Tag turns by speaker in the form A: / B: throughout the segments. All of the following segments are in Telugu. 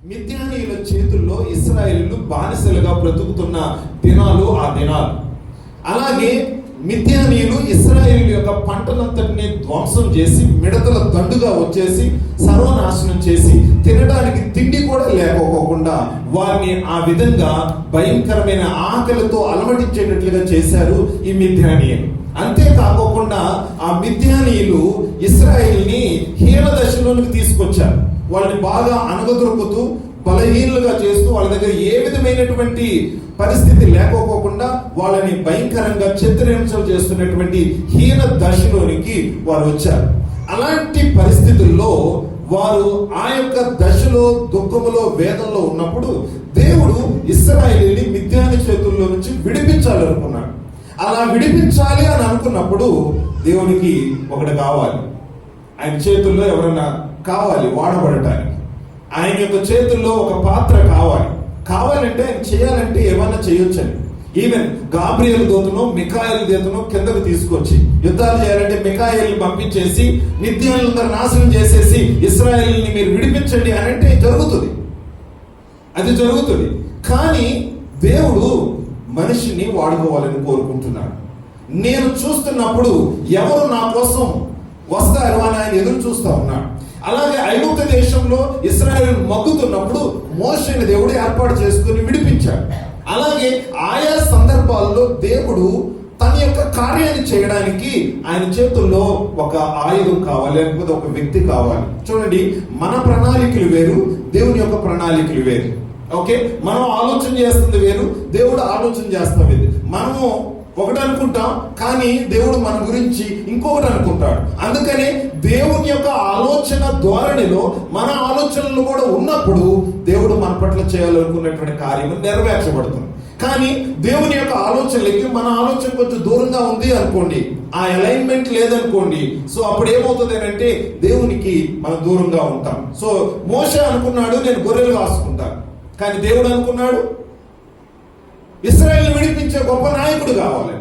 A: మిద్యానీయుల చేతుల్లో ఇశ్రాయేలీయులు బానిసలుగా బ్రతుకుతున్న దినాలు ఆ దినాలు. అలాగే మిద్యానీయులు ఇశ్రాయేలీయుల యొక్క పంటనంతటిని ధ్వంసం చేసి మిడతల దండుగా వచ్చేసి సర్వనాశనం చేసి తినడానికి తిండి కూడా లేకపోకుండా వారిని ఆ విధంగా భయంకరమైన ఆకలితో అలమటించేటట్లుగా చేశారు ఈ మిద్యానీయులు. అంతేకాకుండా ఆ మిద్యానీయులు ఇశ్రాయేలుని హీన దశలోనికి తీసుకొచ్చారు. వాళ్ళని బాగా అణగదొరుకుతూ బలహీనులుగా చేస్తూ వాళ్ళ దగ్గర ఏ విధమైనటువంటి పరిస్థితి లేకపోకుండా వాళ్ళని భయంకరంగా చిత్రహింసలు చేస్తున్నటువంటి హీన దశలోనికి వారు వచ్చారు. అలాంటి పరిస్థితుల్లో వారు ఆ యొక్క దశలో దుఃఖములో వేదనలో ఉన్నప్పుడు దేవుడు ఇశ్రాయేలుని మిద్యాని చేతుల్లో నుంచి విడిపించాలనుకున్నాడు. అలా విడిపించాలి అని అనుకున్నప్పుడు దేవునికి ఒకటి కావాలి, ఆయన చేతుల్లో ఎవరన్నా కావాలి వాడబడటానికి. ఆయన యొక్క చేతుల్లో ఒక పాత్ర కావాలంటే ఆయన చేయాలంటే ఏమన్నా చేయొచ్చని. ఈవెన్ గాబ్రియల్ దూతను మిఖాయేలు దూతను కిందకు తీసుకొచ్చి యుద్ధాలు చేయాలంటే మిఖాయేలుని పంపించేసి మిద్యానులందరూ నాశనం చేసేసి ఇశ్రాయేలుని మీరు విడిపించండి అని అంటే అది జరుగుతుంది. కానీ దేవుడు మనిషిని వాడుకోవాలని కోరుకుంటున్నాడు. నేను చూస్తున్నప్పుడు ఎవరు నా కోసం వస్తారు అని ఆయన ఎదురు చూస్తా ఉన్నాడు. అలాగే ఐగుప్తు దేశంలో ఇశ్రాయేలు మగ్గుతున్నప్పుడు మోషేని దేవుడు ఏర్పాటు చేసుకుని విడిపించాడు. అలాగే ఆయా సందర్భాల్లో దేవుడు తన యొక్క కార్యాన్ని చేయడానికి ఆయన చేతుల్లో ఒక ఆయుధం కావాలి, లేకపోతే ఒక వ్యక్తి కావాలి. చూడండి, మన ప్రణాళికలు వేరు, దేవుని యొక్క ప్రణాళికలు వేరు. ఓకే, మనం ఆలోచన చేస్తుంది వేరు, దేవుడు ఆలోచన చేస్తాం వేరు. మనము ఒకటి అనుకుంటాం, కానీ దేవుడు మన గురించి ఇంకొకటి అనుకుంటాడు. అందుకని దేవుని యొక్క ఆలోచన ధోరణిలో మన ఆలోచనలు కూడా ఉన్నప్పుడు దేవుడు మన పట్ల చేయాలనుకున్నటువంటి కార్యం నెరవేర్చబడుతుంది. కానీ దేవుని యొక్క ఆలోచనలకి మన ఆలోచన కొంచెం దూరంగా ఉంది అనుకోండి, ఆ అలైన్మెంట్ లేదనుకోండి, సో అప్పుడు ఏమవుతుంది అంటే దేవునికి మనం దూరంగా ఉంటాం. సో మోషే అనుకున్నాడు నేను గొర్రెలు కాసుకుంటాను, కానీ దేవుడు అనుకున్నాడు ఇశ్రాయేలుని విడిపించే గొప్ప నాయకుడు కావాలని.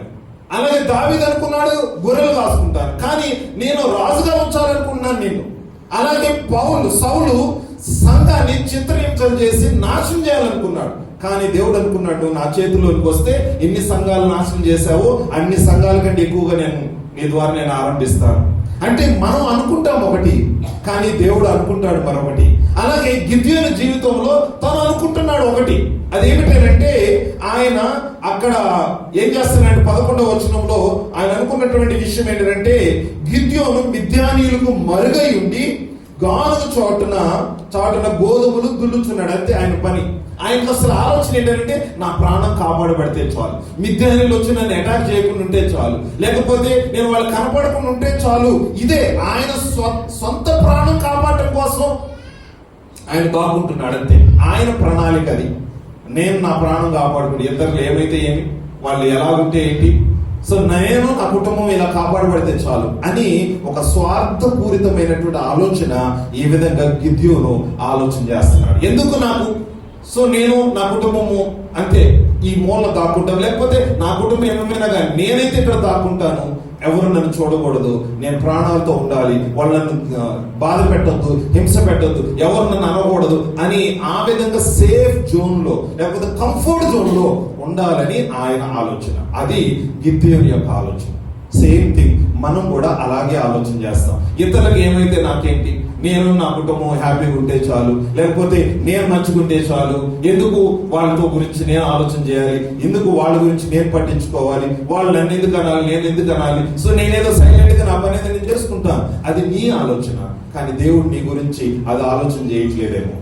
A: అలాగే దావీదు అనుకున్నాడు గొర్రెలు కాసుకుంటాను, కానీ నేను రాజుగా ఉంచాలనుకున్నాను నిన్ను. అలాగే సౌలు సంఘాన్ని చిత్రహింసలు చేసి నాశనం చేయాలనుకున్నాడు, కానీ దేవుడు అనుకున్నాడు నా చేతిలోకి వస్తే ఎన్ని సంఘాలు నాశనం చేశావో అన్ని సంఘాల కంటే ఎక్కువగా నీ ద్వారా నేను ఆరంభిస్తాను. అంటే మనం అనుకుంటాం ఒకటి, కానీ దేవుడు అనుకుంటాడు మరొకటి. అలాగే గిద్యోను జీవితంలో తను అనుకుంటున్నాడు ఒకటి, అదేమిటంటే ఆయన అక్కడ ఏం చేస్తున్నాడు 11వ వచనంలో ఆయన అనుకున్నటువంటి విషయం ఏంటంటే గిద్యోను మిద్యానీయులకు మరుగై ఉండి గాను చాటున గోధుమలు దుల్లుచున్నాడు. అంతే ఆయన పని. ఆయనకు అసలు ఆలోచన ఏంటంటే నా ప్రాణం కాపాడబడితే చాలు, మిద్యానీయులు వచ్చి నన్ను అటాక్ చేయకుండా ఉంటే చాలు, లేకపోతే నేను వాళ్ళు కనపడకుండా ఉంటే చాలు. ఇదే ఆయన సొంత ప్రాణం కాపాడటం కోసం ఆయన బాగుంటున్నాడు. అంతే ఆయన ప్రణాళిక అది. నేను నా ప్రాణం కాపాడుకుంటే ఇతరులు ఏమైతే ఏమి, వాళ్ళు ఎలా ఉంటే ఏంటి, సో నేను నా కుటుంబం ఇలా కాపాడబడితే చాలు అని ఒక స్వార్థపూరితమైనటువంటి ఆలోచన ఈ విధంగా గిద్యోను ఆలోచన చేస్తున్నాడు. ఎందుకు నాకు, సో నేను నా కుటుంబము అంతే ఈ మూల దాక్కుంటాను, లేకపోతే నా కుటుంబం ఏమైనా కానీ నేనైతే ఇక్కడ దాక్కుంటాను, ఎవరు నన్ను చూడకూడదు, నేను ప్రాణాలతో ఉండాలి, వాళ్ళను బాధ పెట్టద్దు, హింస పెట్టద్దు, ఎవరు నన్ను అనకూడదు అని ఆ విధంగా సేఫ్ జోన్ లో లేకపోతే కంఫర్ట్ జోన్ లో ఉండాలని ఆయన ఆలోచన. అది గిద్యోను యొక్క ఆలోచన. సేమ్ థింగ్ మనం కూడా అలాగే ఆలోచన చేస్తాం. ఇతరులకు ఏమైతే నాకేంటి, నేను నా కుటుంబం హ్యాపీగా ఉంటే చాలు, లేకపోతే నేను మంచిగుంటే చాలు, ఎందుకు వాళ్ళతో గురించి నేను ఆలోచన చేయాలి, ఎందుకు వాళ్ళ గురించి నేను పట్టించుకోవాలి, వాళ్ళు నన్ను ఎందుకు అనాలి, నేను ఎందుకు అనాలి, సో నేనేదో సైలెంట్ గా నా పని ఏదో నేను చేసుకుంటాను. అది నీ ఆలోచన, కానీ దేవుడు నీ గురించి అది ఆలోచన చేయట్లేదేమో.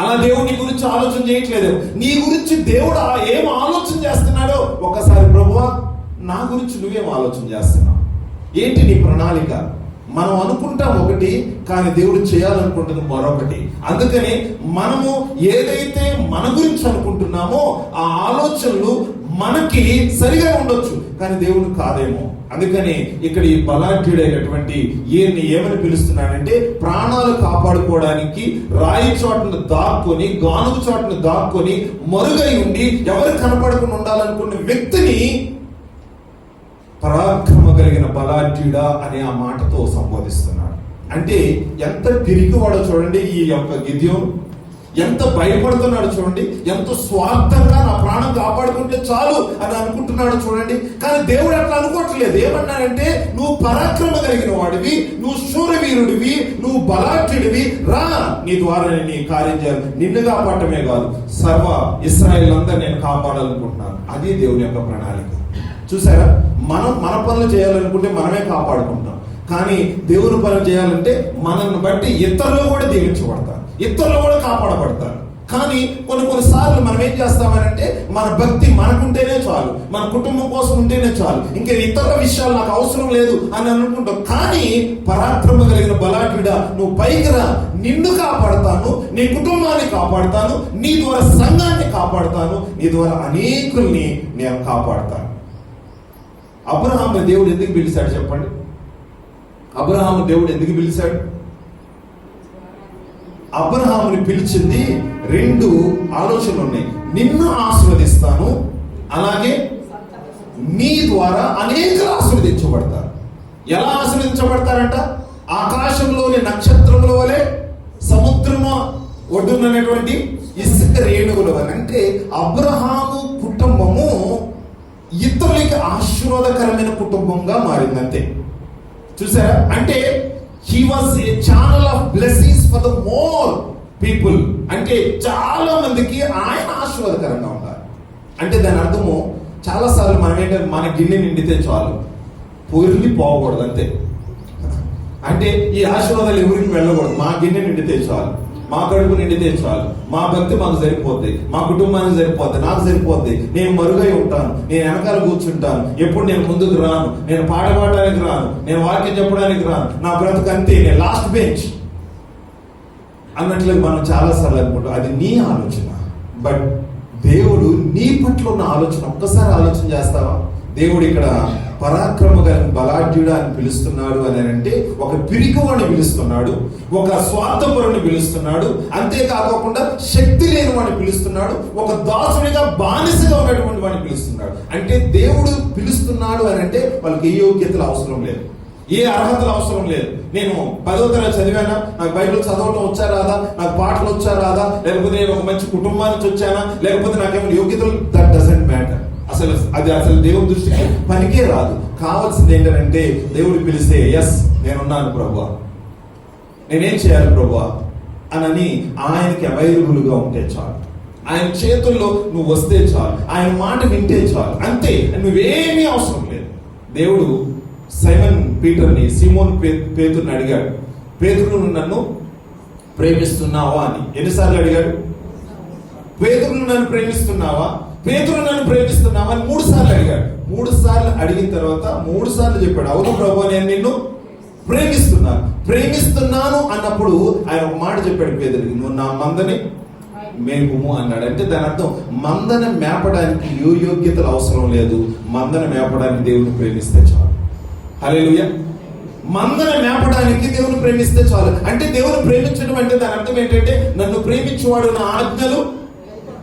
A: అలా దేవుడు నీ గురించి ఆలోచన చేయట్లేదేమో. నీ గురించి దేవుడు ఏం ఆలోచన చేస్తున్నాడో ఒకసారి ప్రభువా నా గురించి నువ్వేం ఆలోచన చేస్తున్నావు, ఏంటి నీ ప్రణాళిక? మనం అనుకుంటాం ఒకటి, కానీ దేవుడు చేయాలనుకుంటుంది మరొకటి. అందుకని మనము ఏదైతే మన గురించి అనుకుంటున్నామో ఆ ఆలోచనలు మనకి సరిగా ఉండొచ్చు, కానీ దేవుడు కాదేమో. అందుకని ఇక్కడ ఈ బలాఢ్యుడైనటువంటి ఈయన్ని ఏమని పిలుస్తున్నాడంటే ప్రాణాలు కాపాడుకోవడానికి రాయి చోటును దాక్కొని గానుగు చోటును దాక్కొని మరుగై ఉండి ఎవరు కనపడకుండా ఉండాలనుకున్న వ్యక్తిని పరాక్రమ కలిగిన బలాఢ్యుడా అనే ఆ మాటతో సంబోధిస్తున్నాడు. అంటే ఎంత తిరిగివాడో చూడండి ఈ యొక్క గిద్యోను. ఎంత భయపడుతున్నాడు చూడండి, ఎంత స్వార్థంగా నా ప్రాణం కాపాడుకుంటే చాలు అని అనుకుంటున్నాడు చూడండి. కానీ దేవుడు అట్లా అనుకోవట్లేదు. ఏమన్నాడంటే, నువ్వు పరాక్రమ కలిగిన వాడివి, నువ్వు శూరవీరుడివి, నువ్వు బలాఢ్యుడివి, రా, నీ ద్వారా నీ కార్యం చేయాలి. నిన్ను కాపాడటమే కాదు, సర్వ ఇశ్రాయేల్ అంతా నేను కాపాడాలనుకుంటున్నాను. అది దేవుని యొక్క ప్రణాళిక. చూసారా, మనం మన పనులు చేయాలనుకుంటే మనమే కాపాడుకుంటాం. కానీ దేవుని పనులు చేయాలంటే మనల్ని బట్టి ఇతరులు కూడా దీవించబడతారు, ఇతరులు కూడా కాపాడబడతారు. కానీ కొన్నిసార్లు మనం ఏం చేస్తామనంటే, మన భక్తి మనకుంటేనే చాలు, మన కుటుంబం కోసం ఉంటేనే చాలు, ఇంకా ఇతర విషయాలు నాకు అవసరం లేదు అని అనుకుంటాం. కానీ పరాక్రమ కలిగిన బలాఢ్యుడా, నువ్వు పైకి రా, నిన్ను కాపాడతాను, నీ కుటుంబాన్ని కాపాడతాను, నీ ద్వారా సంఘాన్ని కాపాడతాను, నీ ద్వారా అనేకుల్ని నేను కాపాడతాను. అబ్రహాము దేవుడు ఎందుకు పిలిచాడు చెప్పండి? అబ్రహాము దేవుడు ఎందుకు పిలిచాడు? అబ్రహాముని పిలిచింది 2 ఆలోచనలు ఉన్నాయి. నిన్ను ఆశీర్వదిస్తాను, అలాగే నీ ద్వారా అనేకులు ఆశీర్వదించబడతారు. ఎలా ఆశీర్వదించబడతారంట? ఆకాశంలోని నక్షత్రముల వలె, సముద్రము ఒడ్డునటువంటి ఇసుక రేణువుల వలె. అంటే అబ్రహాము కుటుంబము ఇతరులకి ఆశీర్వాదకరమైన కుటుంబంగా మారిందంతే. చూసారా? అంటే he was a channel of blessings for the more people. అంటే చాలా మందికి ఆయన ఆశీర్వాదకరంగా ఉంటారు. అంటే దాని అర్థము, చాలా సార్లు మనం ఏంటంటే, మన గిన్నె నిండితే చాలు, పొర్లి పోకూడదు అంతే. అంటే ఈ ఆశీర్వాదాలు ఎవరికి వెళ్ళకూడదు. మా గిన్నె నిండితే చాలు, మా కడుపు నిండితే చాలు, మా భక్తి మాకు సరిపోద్ది, మా కుటుంబానికి సరిపోద్ది, నాకు సరిపోద్ది, నేను మరుగై ఉంటాను, నేను వెనకాల కూర్చుంటాను, ఎప్పుడు నేను ముందుకు రాను, నేను పాట పాడడానికి రాను, నేను వాక్యం చెప్పడానికి రాను, నా బ్రతుకు అంతే, నేను లాస్ట్ బెంచ్ అన్నట్లు మనం చాలాసార్లు అనుకుంటాం. అది నీ ఆలోచన. బట్ దేవుడు నీ పట్ల ఉన్న ఆలోచన ఒక్కసారి ఆలోచన చేస్తావా? దేవుడు ఇక్కడ పరాక్రమ బలాఢ్యుడా అని పిలుస్తున్నాడు అని అంటే, ఒక పిరికివాడిని పిలుస్తున్నాడు, ఒక స్వార్థపరుని పిలుస్తున్నాడు, అంతేకాకుండా శక్తి లేని వాడిని పిలుస్తున్నాడు, ఒక దాసునిగా బానిసగా ఉన్నటువంటి వాడిని పిలుస్తున్నాడు. అంటే దేవుడు పిలుస్తున్నాడు అని అంటే వాళ్ళకి ఏ యోగ్యతలు అవసరం లేదు, ఏ అర్హతలు అవసరం లేదు. నేను 10వ తరగతి చదివానా, నాకు బైబిల్ చదవటం వచ్చా రాదా, నాకు పాటలు వచ్చా రాదా, లేకపోతే నేను ఒక మంచి కుటుంబాల నుంచి వచ్చానా, లేకపోతే నాకేమైనా యోగ్యతలు, దట్ డజంట్ మ్యాటర్. అసలు దేవుడి దృష్టికి పనికే రాదు. కావాల్సింది ఏంటంటే, దేవుడు పిలిస్తే ఎస్ నేనున్నాను ప్రభువా, నేనేం చేయాలి ప్రభువా అని ఆయనకి అవైలబుల్గా ఉంటే చాలు, ఆయన చేతుల్లో నువ్వు వస్తే చాలు, ఆయన మాట వింటే చాలు, అంతే. నువ్వేమీ అవసరం లేదు. దేవుడు సీమోన్ పేతురుని అడిగాడు, పేతురు నన్ను ప్రేమిస్తున్నావా అని. ఎన్నిసార్లు అడిగాడు? పేతురు నన్ను ప్రేమిస్తున్నావా, పేతురు నన్ను ప్రేమిస్తున్నావా అని 3 సార్లు అడిగాడు. 3 సార్లు అడిగిన తర్వాత 3 సార్లు చెప్పాడు, అవును ప్రభు, నేను నిన్ను ప్రేమిస్తున్నాను అన్నప్పుడు ఆయన ఒక మాట చెప్పాడు పేతురుకి, నువ్వు నా మందని మేపుము అన్నాడు. అంటే దాని అర్థం, మందన మేపడానికి యోగ్యతలు అవసరం లేదు, మందన మేపడానికి దేవుని ప్రేమిస్తే చాలు. హల్లెలూయా. మందన మేపడానికి దేవుని ప్రేమిస్తే చాలు. అంటే దేవుని ప్రేమించడం అంటే దాని అర్థం ఏంటంటే, నన్ను ప్రేమించేవాడు నా ఆజ్ఞలు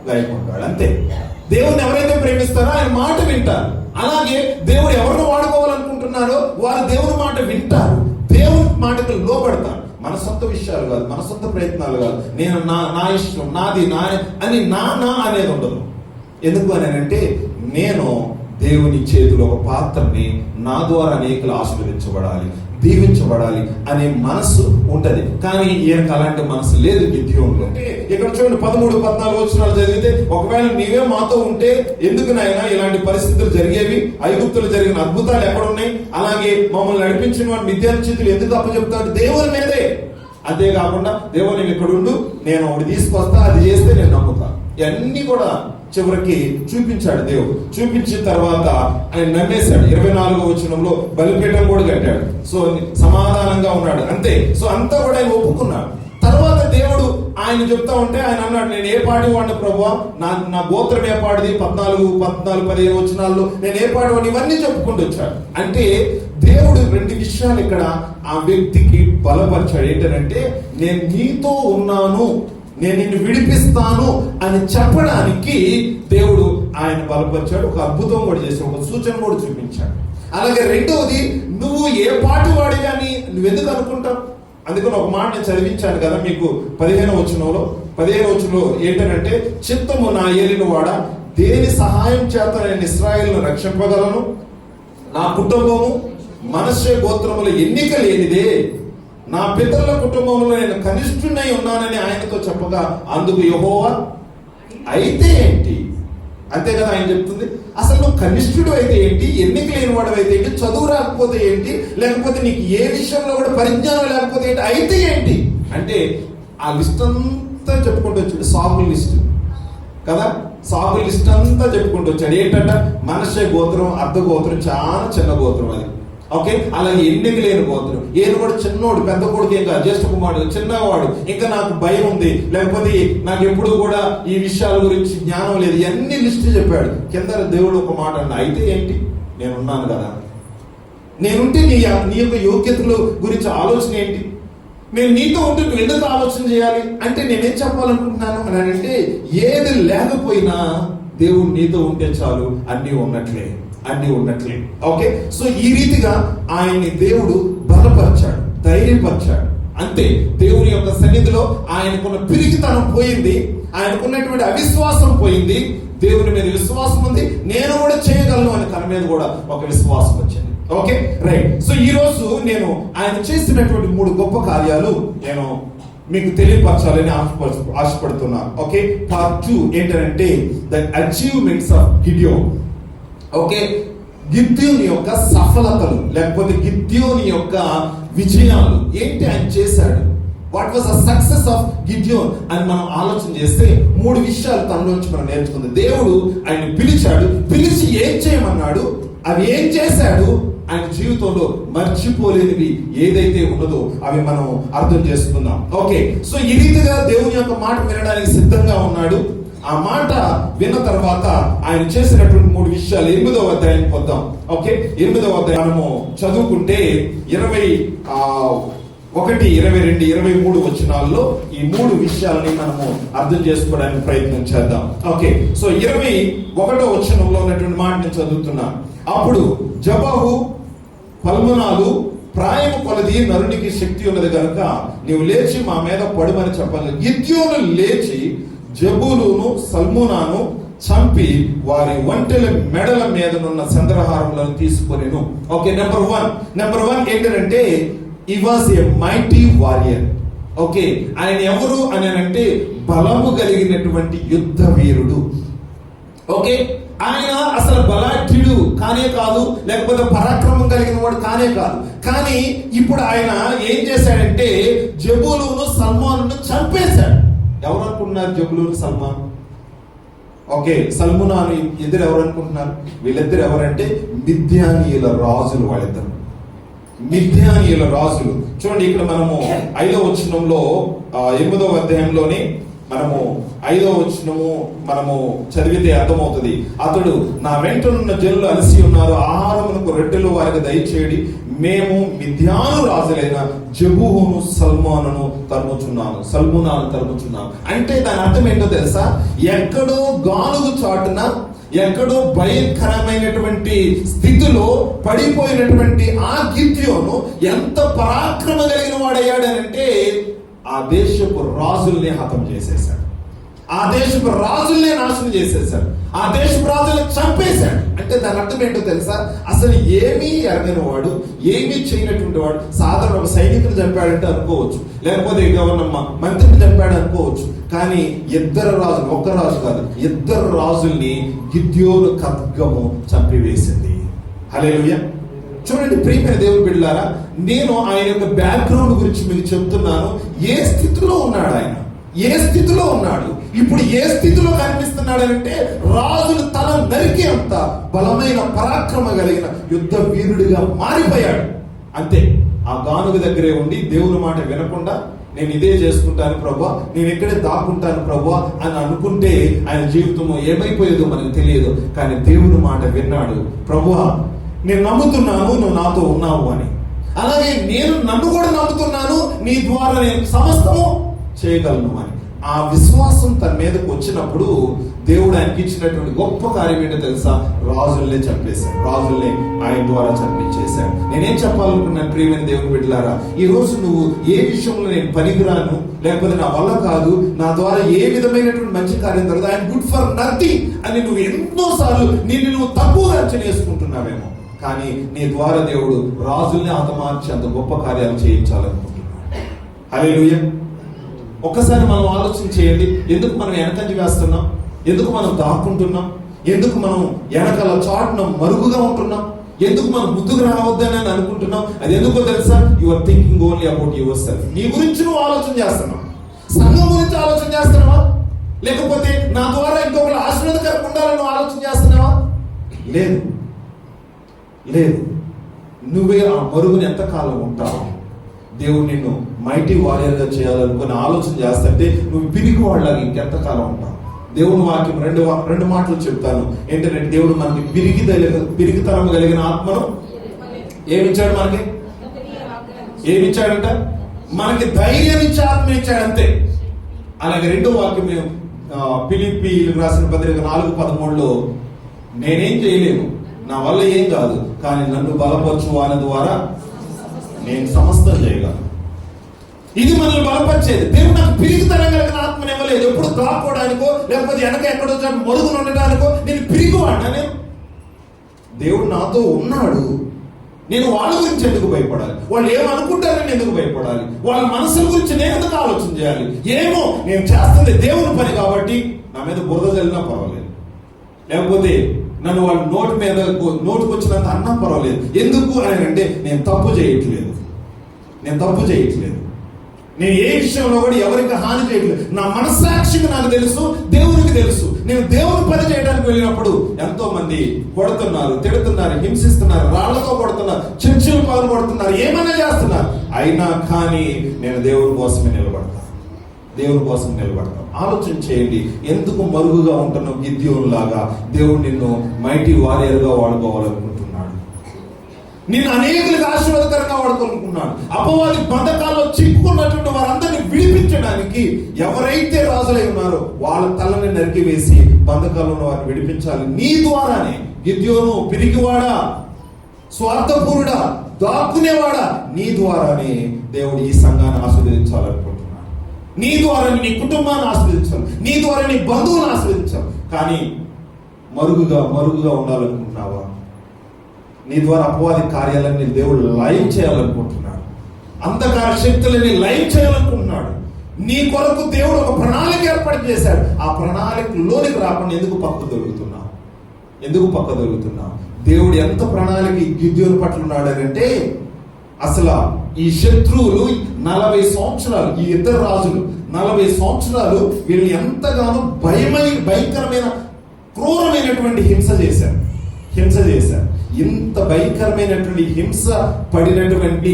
A: గాయకుంటాడు, అంతే. దేవుని ఎవరైతే ప్రేమిస్తారో ఆయన మాట వింటారు. అలాగే దేవుడు ఎవరిని వాడుకోవాలనుకుంటున్నారో వారు దేవుని మాట వింటారు, దేవుని మాటకు లోబడతారు. మన సొంత విషయాలు కాదు, మన సొంత ప్రయత్నాలు కాదు, నేను నా ఇష్టం, నాది నా అని నా అనేది ఉండదు. ఎందుకు అని అంటే, నేను దేవుని చేతిలో ఒక పాత్రని, నా ద్వారా అనేకులు ఆశీర్వదించబడాలి, దీవించబడాలి అనే మనసు ఉంటది. కానీ ఈయనకు అలాంటి మనసు లేదు గిద్యోనులో. ఇక్కడ చూడండి 13-14 వచనాలు చదివితే, ఒకవేళ నీవే మాతో ఉంటే ఎందుకు నాయనా ఇలాంటి పరిస్థితులు జరిగేవి, ఐగుప్తులు జరిగిన అద్భుతాలు ఎక్కడున్నాయి, అలాగే మమ్మల్ని నడిపించిన వాడు మిథ్యాల చేతులు ఎందుకు అప్పచెప్తాడు, దేవుని మీదే. అంతేకాకుండా దేవుని ఇక్కడ ఉండు, నేను ఒకటి తీసుకొస్తా, అది చేస్తే నేను నమ్ముతా, ఇవన్నీ కూడా చివరికి చూపించాడు దేవుడు. చూపించిన తర్వాత ఆయన నమ్మేశాడు. 24వ వచనంలో బలిపీఠం కూడా కట్టాడు. సో సమాధానంగా ఉన్నాడు, అంతే. సో అంతా కూడా ఆయన ఒప్పుకున్నాడు. తర్వాత దేవుడు ఆయన చెప్తా ఉంటే ఆయన అన్నాడు, నేను ఏ పాటి వాడిని ప్రభువా, నా గోత్రం ఏ పాటిది, 14-15 వచనాల్లో నేను ఏ పాటి వాడిని, ఇవన్నీ చెప్పుకుంటూ వచ్చాడు. అంటే దేవుడు 2 విషయాలు ఇక్కడ ఆ వ్యక్తికి బలపరిచాడు. ఏంటంటే, నేను నీతో ఉన్నాను, నేను నిన్ను విడిపిస్తాను అని చెప్పడానికి దేవుడు ఆయన బలపరిచాడు. ఒక అద్భుతం కూడా చేశాడు, ఒక సూచన కూడా చూపించాడు. అలాగే రెండవది, నువ్వు ఏ పాటి వాడిగా అని నువ్వెందుకు అనుకుంటావు. అందుకని ఒక మాట నేను చదివించాను కదా మీకు 15వ వచనంలో. 15 ఏంటంటే, చిత్తము నా ఏలినవాడా, దేని సహాయం చేత నేను ఇశ్రాయేలును రక్షింపగలను? నా కుటుంబము మనష్షే గోత్రముల ఎన్నిక లేనిదే, నా పితరుల కుటుంబంలో నేను కనిష్ఠునై ఉన్నానని ఆయనతో చెప్పగా, అందుకు యెహోవా అయితే ఏంటి? అంతే కదా ఆయన చెప్తుంది. అసలు నువ్వు కనిష్ఠుడు అయితే ఏంటి, ఎన్నిక లేని వాడు అయితే ఏంటి, చదువు రాకపోతే ఏంటి, లేకపోతే నీకు ఏ విషయంలో కూడా పరిజ్ఞానం లేకపోతే ఏంటి, అయితే ఏంటి అంటే ఆ లిస్ట్ అంతా చెప్పుకుంటూ వచ్చాడు. సాగుల లిస్ట్ కదా, సాగుల లిస్ట్ అంతా చెప్పుకుంటూ వచ్చాడు. ఏంటంట, మనష్షే గోత్రం, అర్ధ గోత్రం, చాలా చిన్న గోత్రం అది. ఓకే, అలాగే ఎన్నిక లేని గోత్రం. ఈయన కూడా చిన్నోడు, పెద్ద కొడుకు, ఇంకా జ్యేష్ఠ కుమారుడు, చిన్నవాడు, ఇంకా నాకు భయం ఉంది, లేకపోతే నాకు ఎప్పుడు కూడా ఈ విషయాల గురించి జ్ఞానం లేదు, ఇవన్నీ లిస్ట్ చెప్పాడు. కింద దేవుడు ఒక మాట అన్న, అయితే ఏంటి, నేనున్నాను కదా, నేనుంటే నీ యొక్క యోగ్యతల గురించి ఆలోచన ఏంటి, నేను నీతో ఉంటే నువ్వు ఎందుకు ఆలోచన చేయాలి అంటే నేనేం చెప్పాలనుకుంటున్నాను అని అంటే, ఏది లేకపోయినా దేవుడు నీతో ఉంటే చాలు, అన్నీ ఉన్నట్లే. ఓకే, సో ఈ రీతిగా ఆయన్ని దేవుడు బలపరిచాడు, ధైర్యపరిచాడు. అంతే, దేవుని యొక్క సన్నిధిలో ఆయనకున్న పిరికితనం పోయింది, ఆయనకున్నటువంటి అవిశ్వాసం పోయింది, దేవుని మీద విశ్వాసం ఉంది, నేను కూడా చేయగలను అని తన మీద కూడా ఒక విశ్వాసం వచ్చింది. Okay, right. సో ఈ రోజు నేను ఆయన చేసినటువంటి 3 గొప్ప కార్యాలు నేను మీకు తెలియపరచాలని ఆశపడుతున్నాను. ఓకే, పార్ట్ 2 ఏంటంటే the achievements of Gideon. Okay, గిద్యోని యొక్క సఫలతలు, లేకపోతే గిద్యోని యొక్క విజయాలు ఏంటి, ఆయన చేశాడు. What was the success of Gideon అని మనం ఆలోచన చేస్తే 3 విషయాలు తనలోంచి మనం నేర్చుకుంది. దేవుడు ఆయన పిలిచాడు, పిలిచి ఏం చేయమన్నాడు, అవి ఏం చేశాడు, ఆయన జీవితంలో మర్చిపోలేనివి ఏదైతే ఉన్నదో అవి మనం అర్థం చేసుకుందాం. ఓకే, సో ఈ రీతిగా దేవుని యొక్క మాట వినడానికి సిద్ధంగా ఉన్నాడు. ఆ మాట విన్న తర్వాత ఆయన చేసినటువంటి 3 విషయాలు 8వ అధ్యాయానికి వద్దాం. ఓకే, 8వ అధ్యాయం మనము చదువుకుంటే 21, 22, 23 వచనాల్లో ఈ 3 విషయాలని మనము అర్థం చేసుకోవడానికి ప్రయత్నం చేద్దాం. ఓకే, సో 21వ వచనంలో ఉన్నటువంటి మాట నేను చదువుతున్నా. అప్పుడు జెబహు పల్మునాలు, ప్రాయము కొలది నరునికి శక్తి ఉన్నది కనుక నీవు లేచి మా మీద పడుమని చెప్పాలి. గిద్యోను లేచి జెబూలును సల్మునాను చంపి వారి ఒంటెల మెడల మీదనున్న చంద్రహారములను తీసుకొనెను. ఓకే, నెంబర్ వన్ ఏంటంటే he was a mighty warrior. Okay, ఆయన ఎవరు అని అంటే బలము కలిగినటువంటి యుద్ధ వీరుడు. ఓకే, ఆయన అసలు బలాఢ్యుడు కానే కాదు, లేకపోతే పరాక్రమం కలిగిన వాడు కానే కాదు. కానీ ఇప్పుడు ఆయన ఏం చేశాడంటే జెబూలును సల్మానును చంపేశాడు. ఎవరు అనుకుంటున్నారు జెబూలును సల్మాన్? ఓకే, సల్మునాను ఎదురు ఎవరు అనుకుంటున్నారు? వీళ్ళిద్దరు ఎవరంటే మిద్యానీయుల రాజులు. వాళ్ళిద్దరు మిద్యానీయుల రాజులు. చూడండి, ఇక్కడ మనము 5వ వచనంలో 8వ అధ్యాయంలోని మనము 5వ వచనము మనము చదివితే అర్థమవుతుంది. అతడు, నా వెంటనున్న జనులు అలసి ఉన్నారు, ఆహారమునకు రొట్టెలు వారికి దయచేయడి, మేము మిద్యాను రాజులైన జెబూహును సల్మునాను తరుముచున్నాము. అంటే దాని అర్థం ఏంటో తెలుసా? ఎక్కడో గానుగు చాటున, ఎక్కడో భయంకరమైనటువంటి స్థితిలో పడిపోయినటువంటి ఆ గిద్యోను ఎంత పరాక్రమ కలిగిన వాడయ్యాడనంటే ఆ దేశపు రాజుల్ని హతం చేసేశాడు, ఆ దేశపు రాజుల్ని నాశనం చేసేశాడు, ఆ దేశపు రాజుల్ని చంపేశాడు. అంటే దాని అర్థం ఏంటో తెలుసా? అసలు ఏమీ ఎరగని వాడు, ఏమీ చేయనటువంటి వాడు. సాధారణ ఒక సైనికుని చంపాడంటే అనుకోవచ్చు, లేకపోతే గవర్నర్ మంత్రిని చంపాడు అనుకోవచ్చు. కానీ 2 రాజులు, ఒక్క రాజు కాదు, 2 రాజుల్ని గిద్యోను ఖడ్గము చంపివేసింది. హల్లెలూయా. చూడండి ప్రియమైన దేవుని బిడ్డలారా, నేను ఆయన యొక్క బ్యాక్గ్రౌండ్ గురించి మీకు చెప్తున్నాను. ఏ స్థితిలో ఉన్నాడు ఆయన, ఏ స్థితిలో ఉన్నాడు, ఇప్పుడు ఏ స్థితిలో కనిపిస్తున్నాడు అంటే రాజులు తల నరికి అంత బలమైన పరాక్రమ కలిగిన యుద్ధ వీరుడిగా మారిపోయాడు. అంతే, ఆ గానుగ దగ్గరే ఉండి దేవుని మాట వినకుండా నేను ఇదే చేసుకుంటాను ప్రభువా, నేను ఇక్కడే దాక్కుంటాను ప్రభువా అని అనుకుంటే ఆయన జీవితం ఏమైపోయేదో మనకు తెలియదు. కానీ దేవుని మాట విన్నాడు. ప్రభువా, నేను నమ్ముతున్నాను నువ్వు నాతో ఉన్నావు అని. అలాగే నేను నన్ను కూడా నమ్ముతున్నాను, నీ ద్వారా నేను సమస్తము చేయగలను అని. ఆ విశ్వాసం తన మీదకు వచ్చినప్పుడు దేవుడు ఆయనకి ఇచ్చినటువంటి గొప్ప కార్యం ఏంటో తెలుసా? రాజుల్నే చంపేశాడు, రాజుల్ని ఆయన ద్వారా చంపించేశాడు. నేనేం చెప్పాలనుకున్నాను ప్రియమైన దేవుని బిడ్డలారా, ఈ రోజు నువ్వు ఏ విషయంలో నేను పనికిరాను, లేకపోతే నా వల్ల కాదు, నా ద్వారా ఏ విధమైనటువంటి మంచి కార్యం జరగదు, ఐఎమ్ గుడ్ ఫర్ నథింగ్ అని నువ్వు ఎన్నోసార్లు నువ్వు తప్పుగా అంచనా వేసుకుంటున్నావేమో. కానీ నీ ద్వారా దేవుడు రాజుల్ని హతమార్చి అంత గొప్ప కార్యాలు చేయించాలనుకుంటున్నాడు. హల్లెలూయా. ఒక్కసారి మనం ఆలోచన చేయండి, ఎందుకు మనం వెనకంజ వేస్తున్నాం, ఎందుకు మనం దాక్కుంటున్నాం, ఎందుకు మనం వెనకాల చాటున మరుగుగా ఉంటున్నాం, ఎందుకు మనం ముందుకు రావద్దని అనుకుంటున్నాం? అది ఎందుకో తెలుసా? You are thinking only about yourself. నీ గురించి నువ్వు ఆలోచన చేస్తున్నావు. సంఘం గురించి ఆలోచన చేస్తున్నావా? లేకపోతే నా ద్వారా ఇంకొకరు ఆశీర్వాదకరంగా ఉండాలని నువ్వు ఆలోచన చేస్తున్నావా? లేదు లేదు. నువ్వే ఆ మరుగుని ఎంతకాలం ఉంటావు? దేవుడు నిన్ను మైటీ వారియర్గా చేయాలనుకుని ఆలోచన చేస్తుంటే నువ్వు పిరికి వాళ్ళకి ఇంకెంతకాలం ఉంటావు? దేవుని వాక్యం రెండు మాటలు చెప్తాను. ఏంటంటే దేవుడు మనకి పిరికితనం కలిగిన ఆత్మను ఏమిచ్చాడు? ఏమిచ్చాడంట? మనకి ధైర్యాన్ని ఇచ్చే ఆత్మ ఇచ్చాడు, అంతే. అలాగే రెండో వాక్యం ఫిలిప్పీయులకు రాసిన పత్రిక 4:13 నేనేం చేయలేను, నా వల్ల ఏం కాదు, కానీ నన్ను బలపరచు వాని ద్వారా నేను సమస్తం చేయగలను. ఇది మనల్ని బలపరిచేది. దేవుడు నాకు పిరికితనం కలిగిన ఆత్మని ఇవ్వలేదు. ఎప్పుడు దాక్కోవడానికో, లేకపోతే వెనక ఎక్కడో మరుగున ఉండడానికో నేను పిరిగివాడినా? నేను దేవుడు నాతో ఉన్నాడు. నేను వాళ్ళ గురించి ఎందుకు భయపడాలి? వాళ్ళు ఏమనుకుంటారని ఎందుకు భయపడాలి? వాళ్ళ మనసుల గురించి నేను ఎందుకు ఆలోచన చేయాలి? ఏమో, నేను చేస్తుంది దేవుని పని కాబట్టి నా మీద బురద చల్లినా పర్వాలేదు, లేకపోతే నన్ను వాళ్ళు నోటికి వచ్చినంత అన్నా పర్వాలేదు. ఎందుకు అని అంటే నేను తప్పు చేయట్లేదు, నేను ఏ విషయంలో కూడా ఎవరికి హాని చేయట్లేదు. నా మనస్సాక్షికి నాకు తెలుసు, దేవునికి తెలుసు. నేను దేవుని పని చేయడానికి వెళ్ళినప్పుడు ఎంతో మంది కొడుతున్నారు, తిడుతున్నారు, హింసిస్తున్నారు, రాళ్లతో కొడుతున్నారు, చర్చలు పాల్పడుతున్నారు, ఏమైనా చేస్తున్నారు. అయినా కానీ నేను దేవుని కోసమే నిలబడతాను. ఆలోచన చేయండి, ఎందుకు మరుగుగా ఉంటున్నావు? గిద్యోను లాగా దేవుడు నిన్ను మైటీ వారియర్గా వాడుకోవాలనుకుంటున్నాడు. నిన్ను అనేకులకు ఆశీర్వాదకరంగా వాడుకోనుకున్నాడు. అపవాది బంధకాల్లో చిక్కుకున్నటువంటి వారందరినీ విడిపించడానికి ఎవరైతే రాజులై ఉన్నారో వాళ్ళ తలని నరికి వేసి బంధకాల్లో ఉన్న వారిని విడిపించాలి నీ ద్వారానే. గిద్యోను పిరికివాడా, స్వార్థపూరుడా, దాక్కునేవాడా, నీ ద్వారానే దేవుడు ఈ సంఘాన్ని ఆశీర్వదించాలనుకుంటున్నాడు. నీ ద్వారా నీ కుటుంబాన్ని ఆశీర్వదించాలి, నీ ద్వారా నీ బంధువులను ఆశీర్వదించాలి. కానీ మరుగుగా ఉండాలనుకుంటున్నావా? నీ ద్వారా అపవాది కార్యాలన్నీ దేవుడు లైవ్ చేయాలనుకుంటున్నాడు. అంధకార శక్తులని లైవ్ చేయాలనుకుంటున్నాడు. నీ కొరకు దేవుడు ఒక ప్రణాళిక ఏర్పాటు చేశాడు. ఆ ప్రణాళికలోనికి రాకుండా ఎందుకు పక్క దొరుకుతున్నావు? దేవుడు ఎంత ప్రణాళిక గిద్యోను పట్ల ఉన్నాడు అంటే, అసలు ఈ శత్రువులు 40 సంవత్సరాలు, ఈ ఇద్దరు రాజులు 40 సంవత్సరాలు వీళ్ళు ఎంతగానో భయంకరమైన క్రూరమైనటువంటి హింస చేశారు. ఇంత భయంకరమైనటువంటి హింస పడినటువంటి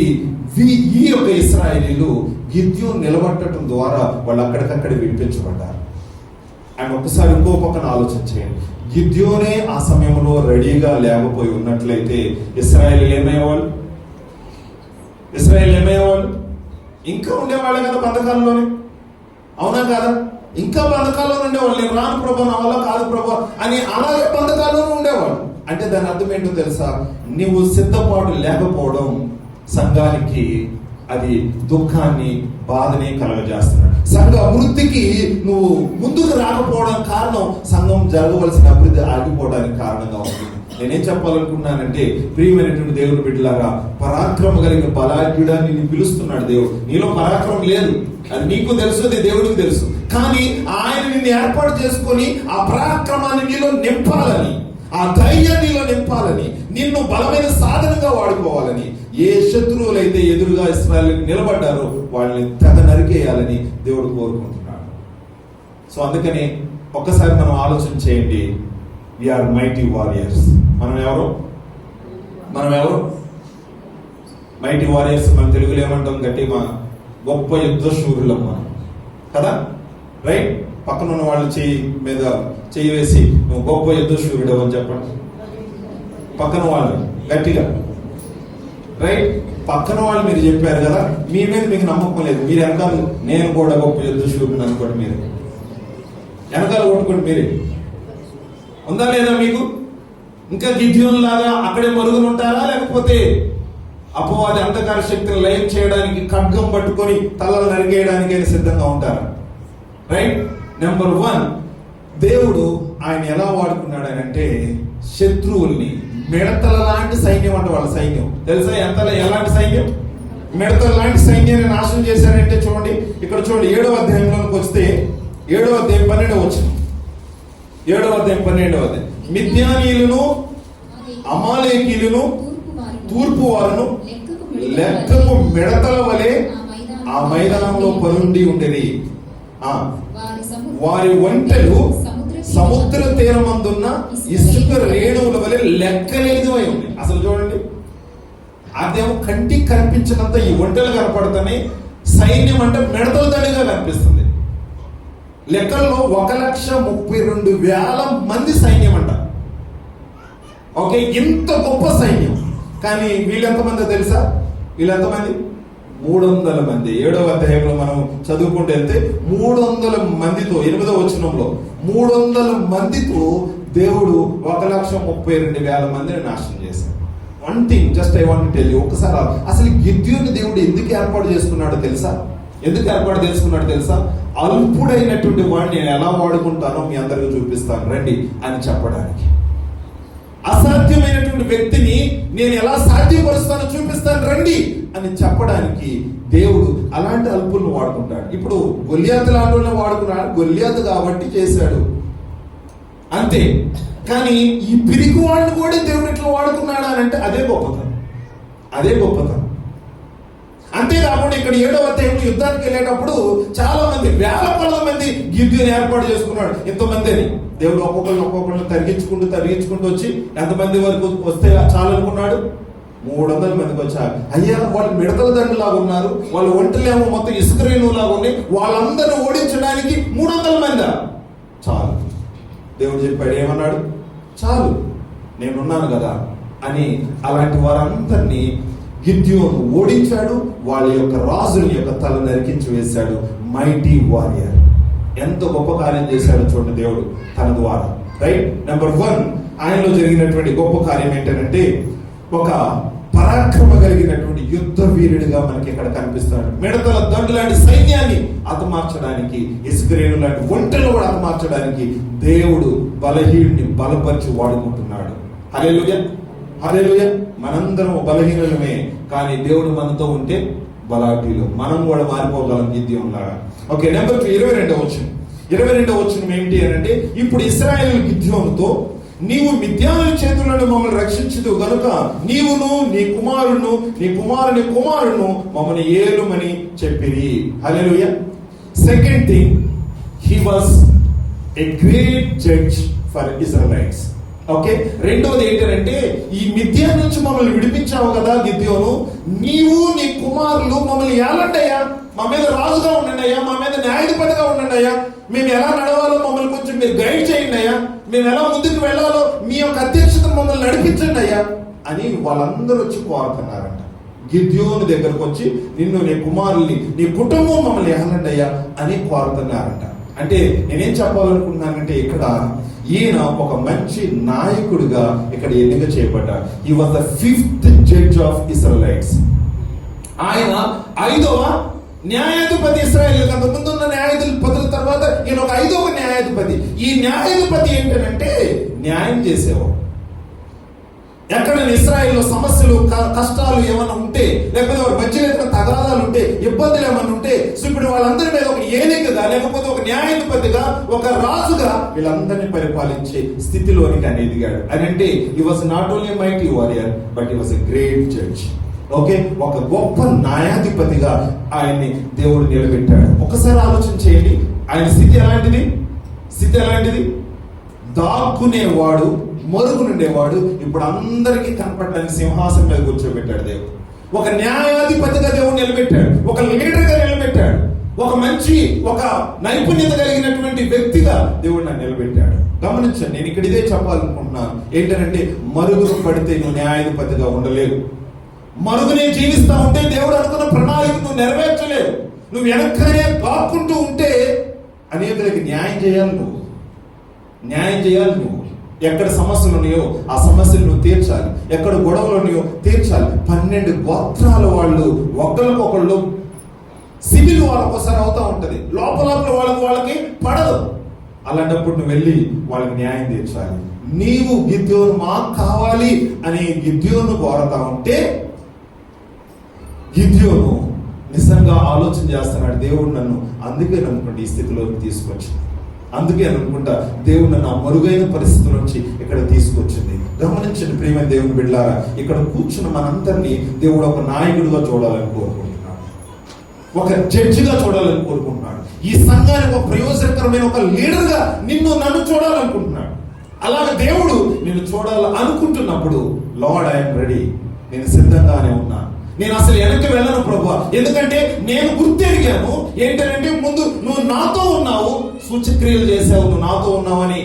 A: ఈ యొక్క ఇశ్రాయేలీలు గిద్యోను నిలబడటం ద్వారా వాళ్ళు అక్కడికక్కడ విడిపించబడ్డారు. ఆయన ఒకసారి ఇంకో పక్కన ఆలోచన చేయండి. గిద్యోనే ఆ సమయంలో రెడీగా లేకపోయి ఉన్నట్లయితే ఇశ్రాయేలీలు ఏమయ్యేవాళ్ళు? ఇంకా ఉండేవాళ్ళే కదా బంధకాలంలోనే, అవునా కాదా? ఇంకా బంధకాల్లో ఉండేవాళ్ళు. నేను రాను ప్రభా, నా వల్ల కాదు ప్రభా అని అలాగే బంధకాల్లోనే ఉండేవాళ్ళు. అంటే దాని అర్థం ఏంటో తెలుసా? నువ్వు సిద్ధపాటు లేకపోవడం సంఘానికి అది దుఃఖాన్ని, బాధని కలగజేస్తున్నాడు. సంఘ అభివృద్ధికి నువ్వు ముందుకు రాకపోవడం కారణం సంఘం జరగవలసిన అభివృద్ధి ఆగిపోవడానికి కారణంగా ఉంటుంది. నేనేం చెప్పాలనుకున్నానంటే, ప్రియమైనటువంటి దేవుని బిడ్డలాగా పరాక్రమ కలిగిన బలాఢ్యుడా నిన్ను పిలుస్తున్నాడు దేవుడు. నీలో పరాక్రమం లేదు, అది నీకు తెలుసు, అది దేవుడికి తెలుసు. కానీ ఆయన నిన్ను ఏర్పాటు చేసుకొని ఆ పరాక్రమాన్ని నీలో నింపాలని, ఆ ధైర్యాన్ని నీలో నింపాలని, నిన్ను బలమైన సాధనంగా వాడుకోవాలని. ఏ శత్రువులైతే ఎదురుగా ఇశ్రాయేలుకి నిలబడ్డారో వాళ్ళని తెగ నరికేయాలని దేవుడు కోరుకుంటున్నాడు. సో అందుకని ఒక్కసారి మనం ఆలోచన చేయండి. We are mighty warriors. మనం ఎవరు? Mighty warriors. మన తెలుగులో ఏమంటాం? గట్టిగా గొప్ప యుద్ధ శూరులం మనం కదా, రైట్? పక్కన ఉన్న వాళ్ళు చెయ్యి వేసి నువ్వు గొప్ప యుద్ధ శూరుడు అని చెప్పండి. పక్కన వాళ్ళు గట్టిగా, రైట్? పక్కన వాళ్ళు మీరు చెప్పారు కదా, మీ మీద మీకు నమ్మకం లేదు. మీరు వెనకాల నేను కూడా గొప్ప యుద్ధ శూరుడు అనుకోండి, మీరు వెనకాల కొట్టుకోండి. మీరే ఉందా లేదా మీకు? ఇంకా గిద్యోను లాగా అక్కడే మరుగులు ఉంటారా? లేకపోతే అపవాది అంధకార శక్తిని లయం చేయడానికి ఖడ్గం పట్టుకొని తలలు నరికేయడానికి సిద్ధంగా ఉంటారా? రైట్. నెంబర్ 1, దేవుడు ఆయన ఎలా వాడుకున్నాడు అంటే శత్రువుల్ని, మిడతల లాంటి సైన్యం అంట వాళ్ళ సైన్యం. తెలుసా ఎలాంటి సైన్యం? మిడతల లాంటి సైన్యాన్ని నాశనం చేశారంటే చూడండి, ఇక్కడ చూడండి 7వ అధ్యాయంలోకి వస్తే 7వ అధ్యాయం 12వ వచనం. 7వ అధ్యాయం 12వ అధ్యాయం. మిద్యానీయులను అమాలేకీయులను తూర్పు వారును లెక్కకు మిడతల వలె ఆ మైదానంలో పరుండి ఉండేది. వారి ఒంటెలు సముద్ర తీరమందున్న ఇసుక రేణువుల వలె లెక్కలేనివై ఉంది. అసలు చూడండి, అదేమో కంటికి కనిపించినంత ఈ ఒంటెలు కనపడుతున్నాయి, సైన్యం అంటే మిడతల దండిగా కనిపిస్తుంది. లెక్కల్లో 1,32,000 మంది సైన్యం అంట. ఓకే, ఇంత గొప్ప సైన్యం. కానీ వీళ్ళెంతమంది తెలుసా? వీళ్ళెంతమంది? 300 మంది. 7వ అధ్యాయంలో మనం చదువుకుంటూ వెళ్తే 300 మందితో, 8వ వచనంలో 300 మందితో దేవుడు 1,32,000 మందిని నాశనం చేశాడు. One thing just I want to tell you, ఒకసారి అసలు గిద్యోను దేవుడు ఎందుకు ఏర్పాటు చేసుకున్నాడో తెలుసా? ఎందుకు ఏర్పాటు చేసుకున్నాడో తెలుసా? అల్పుడైనటువంటి వాడిని నేను ఎలా వాడుకుంటానో మీ అందరికీ చూపిస్తాను రండి అని చెప్పడానికి. అసాధ్యమైనటువంటి వ్యక్తిని నేను ఎలా సాధ్యపరుస్తానో చూపిస్తాను రండి అని చెప్పడానికి దేవుడు అలాంటి అల్పులను వాడుకుంటాడు. ఇప్పుడు గొల్లియాతు లాంటి వాళ్ళని వాడుకున్నాడు, గొల్లియాతు కాబట్టి చేశాడు అంతే. కానీ ఈ పిరికి వాళ్ళని కూడా దేవుడు ఇట్లా వాడుకున్నాడు అని అంటే అదే గొప్పతనం, అదే గొప్పతనం. అంతేకాకుండా ఇక్కడ 7వ అధ్యాయంలో యుద్ధానికి వెళ్ళేటప్పుడు చాలా మంది, 1000 మంది గిద్యోను ఏర్పాటు చేసుకున్నాడు. ఇంతమంది అని దేవుడు ఒక్కొక్కరిని తరిగించుకుంటూ వచ్చి ఎంతమంది వరకు వస్తే చాలనుకున్నాడు? 300 మందికి వచ్చారు. అయ్యా, వాళ్ళు మిడతల దండులాగా ఉన్నారు, వాళ్ళు ఒంటలేమో మొత్తం ఇసుక రేణువులాగా ఉన్నాయి, వాళ్ళందరినీ ఓడించడానికి 300 మంది చాలు. దేవుడు చెప్పాడు, ఏమన్నాడు? చాలు, నేనున్నాను కదా అని. అలాంటి వారందరినీ గిద్యోను ఓడించాడు, వాళ్ళ యొక్క రాజుల యొక్క తల నరికించి వేశాడు. Mighty warrior. ఎంత గొప్ప కార్యం చేశాడో చూడండి దేవుడు తన ద్వారా. రైట్. నెంబర్ 1, ఆయనలో జరిగినటువంటి గొప్ప కార్యం ఏంటంటే ఒక పరాక్రమ కలిగినటువంటి యుద్ధ వీరుడిగా మనకి ఇక్కడ కనిపిస్తాడు. మిడతల దండు లాంటి సైన్యాన్ని హతమార్చడానికి, ఇసుకరేణు లాంటి ఒంటెలు కూడా హతమార్చడానికి దేవుడు బలహీనుడిని బలపరిచి వాడుకుంటున్నాడు. హల్లెలూయా, హల్లెలూయా. మనందరం బలహీనులమే, కానీ దేవుడు మనతో ఉంటే బలాఢ్యులు. మనం కూడా మారిపోగలం గిద్యోను లాగా. ఓకే, నెంబర్ 2, 22వ వచనం ఏంటి అని అంటే, ఇప్పుడు ఇశ్రాయేలు గిద్యోనుతో, నీవు మిద్యానుల చేతుల నుండి మమ్మల్ని రక్షించుదు గనుక నీవును నీ కుమారుని కుమారును మమ్మల్ని ఏలుమని చెప్పిరి. హల్లెలూయా. Second thing, he was a great judge for Israelites. Okay, రెండవది ఏంటంటే, ఈ మిద్యాను నుంచి మమ్మల్ని విడిపించావు కదా గిద్యోను, నీవు నీ కుమారులు మమ్మల్ని ఏలండయ్యా, మా మీద రాజుగా ఉండండి అయ్యా, మా మీద న్యాయాధిపతిగా ఉండండి అయ్యా, మేము ఎలా నడవాలో మమ్మల్ని కొంచెం మీరు గైడ్ చేయండి అయ్యా, మేము ఎలా ముందుకు వెళ్ళాలో మీ యొక్క అధ్యక్షతను మమ్మల్ని నడిపించండి అయ్యా అని వాళ్ళందరూ వచ్చి కోరుతున్నారంట. గిద్యోను దగ్గరకు వచ్చి, నిన్ను, నీ కుమారుల్ని, నీ కుటుంబం మమ్మల్ని ఏలండి అయ్యా అని కోరుతున్నారంట. అంటే నేనేం చెప్పాలనుకుంటున్నానంటే, ఇక్కడ ఈయన ఒక మంచి నాయకుడిగా ఇక్కడ ఎన్నిక చేయబడ్డాడు. He was the 5th judge of Israelites. ఆయన 5వ న్యాయాధిపతి. ఇశ్రాయేలుకి అంత ముందున్న న్యాయాధిపతుల తర్వాత ఈయన ఒక 5వ న్యాయాధిపతి. ఈ న్యాయాధిపతి ఏంటంటే న్యాయం చేసేవాడు. ఎక్కడైనా ఇశ్రాయేల్లో సమస్యలు, కష్టాలు ఏమైనా ఉంటే, లేకపోతే వారి మధ్యలో ఏమైనా తగాదాలు ఉంటే, ఇబ్బందులు ఏమైనా ఉంటే, సో ఇప్పుడు వాళ్ళందరి మీద ఒక ఏలికగా, లేకపోతే ఒక న్యాయాధిపతిగా, ఒక రాజుగా వీళ్ళందరినీ పరిపాలించే స్థితిలోనికి ఆయన ఎదిగాడు. అని అంటే he was not only mighty warrior, but he was a great judge. Okay, ఒక గొప్ప న్యాయాధిపతిగా ఆయన్ని దేవుడు నిలబెట్టాడు. ఒకసారి ఆలోచన చేయండి, ఆయన స్థితి ఎలాంటిది? దాక్కునేవాడు, మరుగునుండేవాడు, ఇప్పుడు అందరికీ కనపడడానికి సింహాసనం మీద కూర్చోబెట్టాడు దేవుడు. ఒక న్యాయాధిపతిగా దేవుడు నిలబెట్టాడు, ఒక లీడర్గా నిలబెట్టాడు, ఒక మంచి, ఒక నైపుణ్యత కలిగినటువంటి వ్యక్తిగా దేవుడు నన్ను నిలబెట్టాడు. గమనించండి, నేను ఇక్కడ ఇదే చెప్పాలనుకుంటున్నాను. ఏంటంటే, మరుగును పడితే నువ్వు న్యాయాధిపతిగా ఉండలేవు. మరుగునే జీవిస్తా ఉంటే దేవుడు అనుకున్న ప్రణాళిక నువ్వు నెరవేర్చలేవు. నువ్వు వెనక్కనే దాక్కుంటూ ఉంటే అనేకులకి న్యాయం చేయాలి నువ్వు. ఎక్కడ సమస్యలు ఉన్నాయో ఆ సమస్యలు నువ్వు తీర్చాలి, ఎక్కడ గొడవలు ఉన్నాయో తీర్చాలి. 12 గోత్రాల వాళ్ళు ఒకళ్ళకొకళ్ళు సివిల్ వాళ్ళకొకసారి అవుతా ఉంటది, లోపల వాళ్ళకి పడదు. అలాంటప్పుడు నువ్వు వెళ్ళి వాళ్ళకి న్యాయం తీర్చాలి. నీవు గిద్యోను మాకు కావాలి అని గిద్యోను కోరతా ఉంటే గిద్యోను నిజంగా ఆలోచన చేస్తున్నాడు, దేవుడు నన్ను అందుకే నమ్ముకుంటే ఈ స్థితిలోకి తీసుకొచ్చి, అందుకే అనుకుంటా దేవుడు నన్ను ఆ మరుగైన పరిస్థితుల నుంచి ఇక్కడ తీసుకొచ్చింది. గమనించండి ప్రియమైన దేవుని బిడ్డలారా, ఇక్కడ కూర్చున్న మనందరినీ దేవుడు ఒక నాయకుడిగా చూడాలని కోరుకుంటున్నాడు, ఒక జడ్జిగా చూడాలని కోరుకుంటున్నాడు. ఈ సంఘానికి ఒక ప్రయోజనకరమైన ఒక లీడర్గా నన్ను చూడాలనుకుంటున్నాడు. అలాగే దేవుడు నిన్ను చూడాలనుకుంటున్నప్పుడు, లార్డ్ ఐఎమ్ రెడీ, నేను సిద్ధంగానే ఉన్నా, నేను అసలు వెనక్కి వెళ్ళను ప్రభువా, ఎందుకంటే నేను గుర్తెరిగాను ఏంటంటే ముందు నువ్వు నాతో ఉన్నావు, సూచక్రియలు చేసావు, నువ్వు నాతో ఉన్నావని.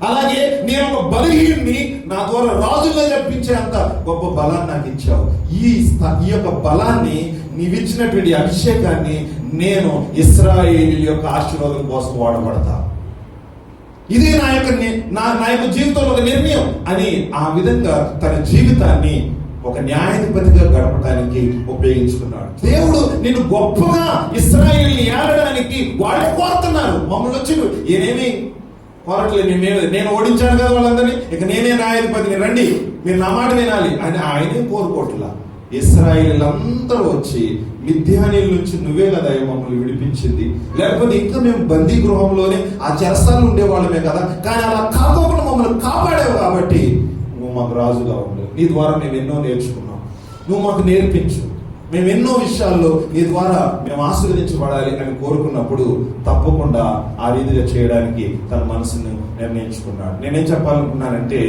A: అలాగే నేను ఒక బలహీనుని, నా ద్వారా రాజుగా చెప్పించేంత గొప్ప బలాన్ని నాకు ఇచ్చావు. ఈ యొక్క బలాన్ని, నీవిచ్చినటువంటి అభిషేకాన్ని నేను ఇశ్రాయేలు యొక్క ఆశీర్వాదం కోసం వాడబడతా, ఇదే నా యొక్క జీవితంలో ఒక నిర్ణయం అని ఆ విధంగా తన జీవితాన్ని ఒక న్యాయాధిపతిగా గడపడానికి ఉపయోగించుకున్నాడు. దేవుడు నిన్ను గొప్పగా ఇశ్రాయేలుని ఏలడానికి వాళ్ళే కోరుతున్నారు. మమ్మల్ని వచ్చి ఏనేమి కోరట్లేదు, నేను ఓడించాను కదా వాళ్ళందరినీ, ఇక నేనే న్యాయాధిపతిని, రండి మీరు నా మాట వినాలి అని ఆయనే కోరుకోవట్లా. ఇశ్రాయేలీలందరూ వచ్చి మిద్యానీల నుంచి నువ్వే కదా మమ్మల్ని విడిపించింది, లేకపోతే ఇంకా మేము బందీ గృహంలోనే ఆ చెరసాలు ఉండేవాళ్ళమే కదా, కానీ అలా కాకోకుండా మమ్మల్ని కాపాడావు కాబట్టి నువ్వు మాకు రాజుగా ఉండు, నీ ద్వారా మేము ఎన్నో నేర్చుకున్నాం, నువ్వు మాకు నేర్పించు, మేము ఎన్నో విషయాల్లో నీ ద్వారా మేము ఆశీర్వదించబడాలి అని కోరుకున్నప్పుడు తప్పకుండా ఆ రీతిగా చేయడానికి తన మనసును నిర్ణయించుకున్నాడు. నేనేం చెప్పాలనుకున్నానంటే,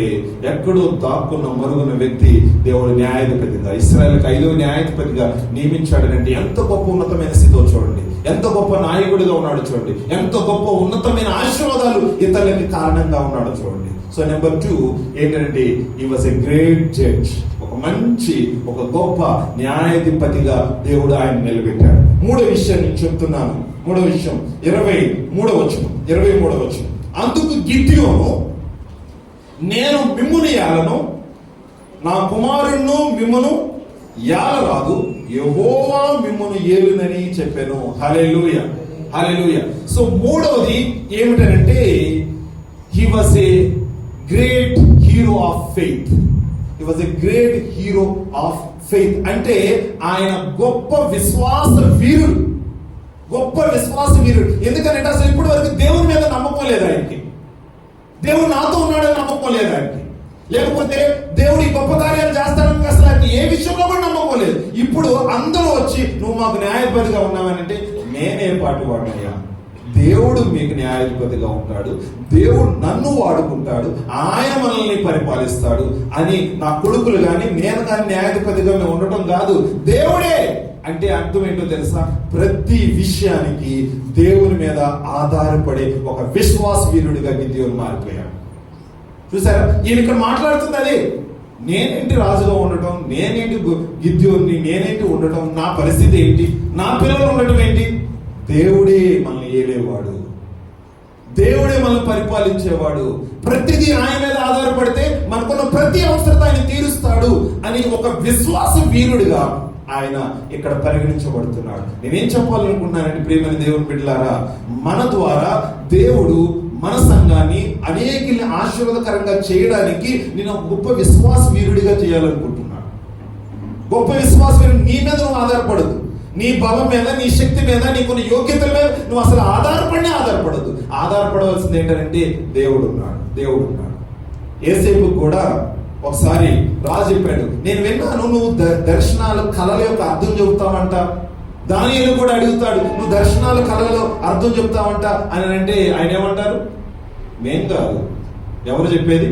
A: ఎక్కడో దాక్కున్న మరుగున్న వ్యక్తి దేవుడు న్యాయాధిపతిగా, ఇశ్రాయేలుకి 5వ న్యాయాధిపతిగా నియమించాడనంటే ఎంత గొప్ప ఉన్నతమైన స్థితిలో చూడండి, ఎంత గొప్ప నాయకుడిగా ఉన్నాడు చూడండి, ఎంత గొప్ప ఉన్నతమైన ఆశీర్వాదాలు ఇతరులకి కారణంగా ఉన్నాడు చూడండి. సో నెంబర్ 2 ఏంటంటే, హి వాజ్ ఎ గ్రేట్ జడ్జ్, ఒక గొప్ప న్యాయాధిపతిగా దేవుడు ఆయన నిలబెట్టాడు. 3వ విషయం నేను చెప్తున్నాను. 3వ విషయం 23వ వచనం. అందుకు గిద్యోను, నేను మిమ్మును ఏలను, నా కుమారుణ్ణు మిమ్మును ఏలరాదు, యెహోవా మిమ్మును ఏలునని చెప్పాను. హల్లెలూయా, హల్లెలూయా. సో 3వది ఏమిటంటే, he was a great hero of faith. He was a great hero of faith. అంటే ఆయన గొప్ప విశ్వాస వీరుడు. ఎందుకంటే అసలు ఇప్పటి వరకు దేవుని మీద నమ్మకం లేదు ఆయనకి, దేవుడు నాతో ఉన్నాడని నమ్మకం లేదు ఆయనకి, లేకపోతే దేవుడు ఈ గొప్ప కార్యాలు చేస్తాడని అసలు ఆయనకి ఏ విషయంలో కూడా నమ్మకం లేదు. ఇప్పుడు అందరూ వచ్చి నువ్వు మాకు న్యాయపతిగా ఉన్నావనంటే, నేనే పాటు వాడినయ్యా, దేవుడు మీకు న్యాయాధిపతిగా ఉంటాడు, దేవుడు నన్ను వాడుకుంటాడు, ఆయన మనల్ని పరిపాలిస్తాడు అని నా కొడుకులు కానీ నేను కానీ న్యాయాధిపతిగా మేము ఉండటం కాదు, దేవుడే. అంటే అర్థం ఏంటో తెలుసా? ప్రతి విషయానికి దేవుని మీద ఆధారపడే ఒక విశ్వాస వీరుడిగా గిద్యోను మారిపోయాడు. చూసారా, ఈయన ఇక్కడ మాట్లాడుతుంది అదే. నేనేంటి రాజుగా ఉండటం, నేనేంటి గిద్యోన్ని, నేనేంటి ఉండటం, నా పరిస్థితి ఏంటి, నా పిల్లలు ఉండటం ఏంటి? దేవుడే మనల్ని ఏలేవాడు, దేవుడే మనల్ని పరిపాలించేవాడు, ప్రతిదీ ఆయన మీద ఆధారపడితే మనకున్న ప్రతి అవసరత ఆయన తీరుస్తాడు అని ఒక విశ్వాస వీరుడిగా ఆయన ఇక్కడ పరిగణించబడుతున్నాడు. నేనేం చెప్పాలనుకున్నానంటే, ప్రియమైన దేవుని బిడ్డలారా, మన ద్వారా దేవుడు మన సంఘాన్ని అనేకుల్ని ఆశీర్వాదకరంగా చేయడానికి నేను ఒక గొప్ప విశ్వాస వీరుడిగా చేయాలనుకుంటున్నాను. గొప్ప విశ్వాస వీరుడు నీ మీద నువ్వు ఆధారపడదు, నీ బలం మీద, నీ శక్తి మీద, నీకున్న యోగ్యతల మీద నువ్వు అసలు ఆధారపడదు. ఆధారపడవలసింది ఏంటంటే దేవుడు ఉన్నాడు. యేసేపు కూడా ఒకసారి రాజు చెప్పాడు, నేను విన్నాను నువ్వు దర్శనాలు కళల యొక్క అర్థం చెబుతావంట. దానియేలు కూడా అడుగుతాడు, నువ్వు దర్శనాలు కళలో అర్థం చెప్తావంట అని అంటే ఆయన ఏమంటారు? మేం కాదు, ఎవరు చెప్పేది?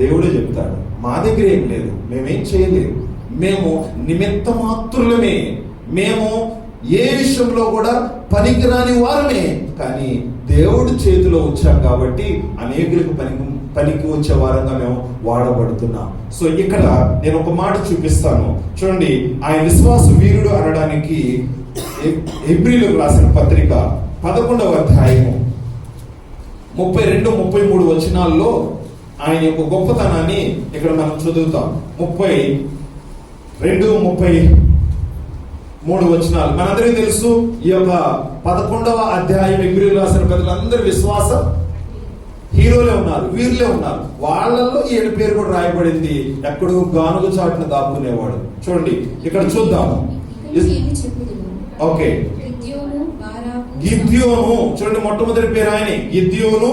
A: దేవుడే చెప్తాడు. మా దగ్గర ఏం లేదు, మేమేం చేయలేము, మేము నిమిత్త మాత్రులమే, మేము ఏ విషయంలో కూడా పనికిరాని వారమే, కానీ దేవుడు చేతిలో వచ్చాం కాబట్టి అనేకులకు పనికి వచ్చే వారంగా మేము వాడబడుతున్నాం. సో ఇక్కడ నేను ఒక మాట చూపిస్తాను చూడండి. ఆయన విశ్వాస వీరుడు అనడానికి హెబ్రీయులకు రాసిన పత్రిక 11వ అధ్యాయము 32-33 వచనాల్లో ఆయన యొక్క గొప్పతనాన్ని ఇక్కడ మనం చదువుతాం. 32-33 వచనాలు మనందరికీ తెలుసు. ఈ యొక్క 11వ అధ్యాయం హెబ్రీయులకు రాసిన ప్రజలందరూ విశ్వాస హీరోలే ఉన్నారు, వీరులే ఉన్నారు. వాళ్ళల్లో ఈయన పేరు కూడా రాయబడింది. ఎక్కడో గానుగ చాటున దాక్కునేవాడు. చూడండి ఇక్కడ చూద్దాము. ఓకే, గిద్యోను చూడండి, మొట్టమొదటి పేరు ఆయన గిద్యోను,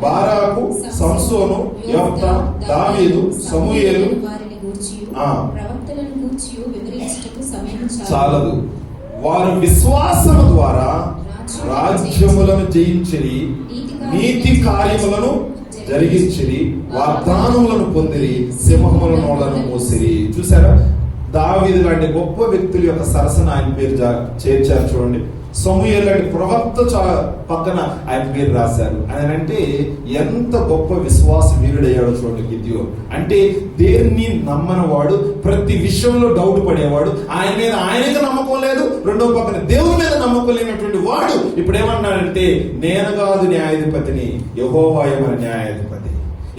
A: బారాకు, సంసోను, యెఫ్తా, దావీదు, సమూయేలు. చాలదు, వారు విశ్వాసము ద్వారా రాజ్యములను జయించిరి, నీతి కార్యములను జరిగించిరి, వాగ్దానములను పొందిరి, సింహముల నోళ్లను మూసిరి. చూసారా, దావీదు లాంటి గొప్ప వ్యక్తుల యొక్క సరసన ఆయన పేరు చేర్చారు. చూడండి, సమూయేలు లాంటి ప్రవక్త పక్కన ఆయన పేరు రాశారు. ఆయన అంటే ఎంత గొప్ప విశ్వాస వీరుడయ్యాడో చూడండి గిద్యోను. అంటే దేన్ని నమ్మని వాడు, ప్రతి విషయంలో డౌట్ పడేవాడు, ఆయన మీద ఆయనకి నమ్మకం లేదు, రెండో పక్కన దేవుని మీద నమ్మకం లేనటువంటి వాడు ఇప్పుడు ఏమన్నాడంటే, నేను కాదు న్యాయాధిపతిని, యెహోవాయే మన న్యాయాధిపతి,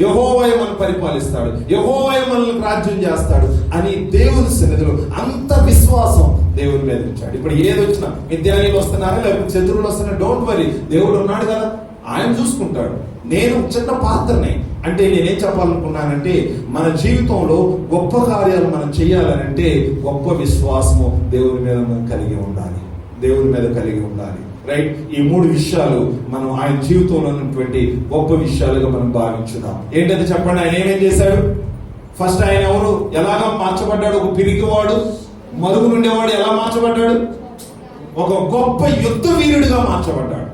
A: యెహోవాయే మనల్ని పరిపాలిస్తాడు, యెహోవాయే మనల్ని రాజ్యం చేస్తాడు అని దేవుని సన్నిధిలో అంత విశ్వాసం దేవుని మీద ఉంచాడు. ఇప్పుడు ఏది వచ్చినా, విద్యార్థులు వస్తున్నారా లేకపోతే శత్రువులు వస్తున్నా, డోంట్ వరీ, దేవుడు ఉన్నాడు కదా, ఆయన చూసుకుంటాడు. నేను చిన్న పాత్రనే. అంటే నేనేం చెప్పాలనుకున్నానంటే, మన జీవితంలో గొప్ప కార్యాలు మనం చేయాలనంటే గొప్ప విశ్వాసము దేవుని మీద మనం కలిగి ఉండాలి, దేవుని మీద కలిగి ఉండాలి. రైట్, ఈ 3 విషయాలు మనం ఆయన జీవితంలో ఉన్నటువంటి గొప్ప విషయాలుగా మనం భావించుదాం. ఏంటంటే చెప్పండి, ఆయన ఏమేం చేశాడు? ఫస్ట్ ఆయన ఎవరు, ఎలాగా మార్చబడ్డాడు? ఒక పిరికివాడు, మరుగు నుండేవాడు ఎలా మార్చబడ్డాడు? ఒక గొప్ప యుద్ధ వీరుడిగా మార్చబడ్డాడు.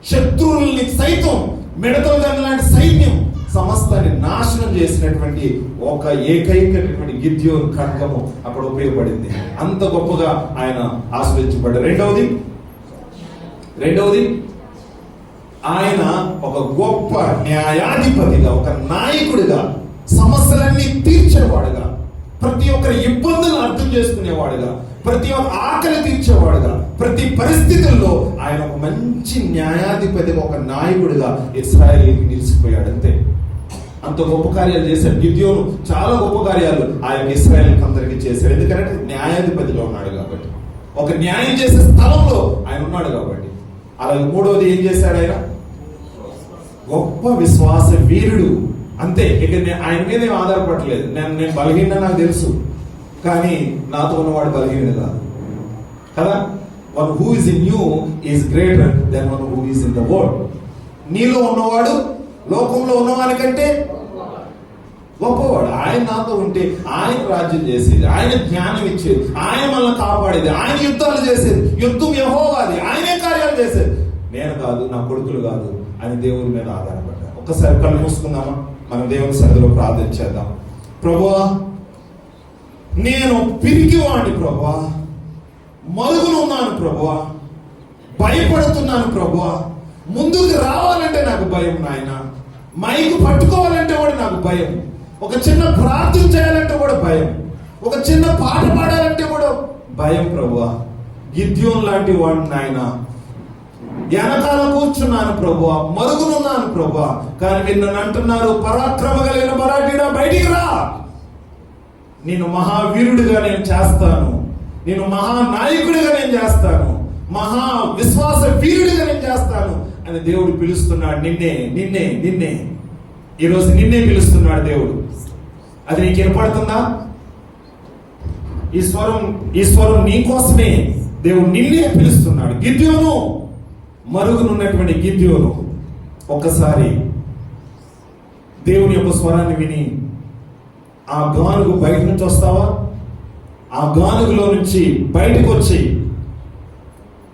A: శత్రువుల్ని సైతం, మిడతల దండ లాంటి సైన్యం సమస్తాన్ని నాశనం చేసినటువంటి ఒక ఏకైకటువంటి గిద్యోను ఖడ్గము అక్కడ ఉపయోగపడింది. అంత గొప్పగా ఆయన ఆస్వాదించబడ్డాడు. రెండవది ఆయన ఒక గొప్ప న్యాయాధిపతిగా, ఒక నాయకుడిగా, సమస్యలన్నీ తీర్చేవాడుగా, ప్రతి ఒక్కరి ఇబ్బందులను అర్థం చేసుకునేవాడుగా, ప్రతి ఒక్క ఆకలి తీర్చేవాడుగా, ప్రతి పరిస్థితుల్లో ఆయన ఒక మంచి న్యాయాధిపతిగా, ఒక నాయకుడిగా ఇశ్రాయేలుకి నిలిచిపోయాడు. అంతే, అంత గొప్ప కార్యాలు చేశాడు గిద్యోను. చాలా గొప్ప కార్యాలు ఆయన ఇశ్రాయేలుకి అందరికీ చేశాడు. ఎందుకంటే న్యాయాధిపతిలో ఉన్నాడు కాబట్టి, ఒక న్యాయం చేసే స్థలంలో ఆయన ఉన్నాడు కాబట్టి. అలాగే మూడవది ఏం చేశాడు? ఆయన గొప్ప విశ్వాస వీరుడు. అంతే, ఇక ఆయన మీద ఏం ఆధారపడలేదు. నేను బలహీన నాకు తెలుసు, కానీ నాతో ఉన్నవాడు బలహీనుడు కాదు కదా. One who is in you is greater than one who is in the world. నీలో ఉన్నవాడు లోకంలో ఉన్నవానికంటే గొప్పవాడు. ఆయన నాతో ఉంటే ఆయన రాజ్యం చేసేది, ఆయన జ్ఞానం ఇచ్చేది, ఆయన మనల్ని కాపాడేది, ఆయన యుద్ధాలు చేసేది, యుద్ధం యెహోవాది, ఆయనే కార్యాలు చేసేది, నేను కాదు, నా కొడుకులు కాదు అని దేవుని మీద ఆధారపడ్డా. ఒక్కసారి కళ్ళు మూసుకుందామా, మనం దేవుని సన్నిధిలో ప్రార్థన చేద్దాం. ప్రభువా, నేను పిరికివాడిని ప్రభువా, మరుగునున్నాను ప్రభువా, భయపడుతున్నాను ప్రభువా, ముందుకు రావాలంటే నాకు భయం నాయన, మైకు పట్టుకోవాలంటే కూడా నాకు భయం, ఒక చిన్న ప్రార్థన చేయాలంటే కూడా భయం, ఒక చిన్న పాట పాడాలంటే కూడా భయం ప్రభువా. గిద్యోను లాంటి వాడిని నాయన, వెనకాల కూర్చున్నాను ప్రభువా, మరుగునున్నాను ప్రభువా, కానీ మీరు నన్ను అంటున్నారు, పరాక్రమ కలిగిన మరాఠీడా బయటికి రా, నేను మహావీరుడిగా నేను చేస్తాను, నేను మహానాయకుడిగా నేను చేస్తాను, మహా విశ్వాస వీరుడిగా నేను చేస్తాను అని దేవుడు పిలుస్తున్నాడు. నిన్నే ఈరోజు నిన్నే పిలుస్తున్నాడు దేవుడు. అది నీకు వినపడుతుందా? ఈ స్వరం నీ కోసమే దేవుడు నిన్నే పిలుస్తున్నాడు. గిద్యోను, మరుగునున్నటువంటి గిద్యోను, ఒక్కసారి దేవుని యొక్క స్వరాన్ని విని ఆ గానుగు బయట నుంచి వస్తావా? ఆ గానుగులో నుంచి బయటకు వచ్చి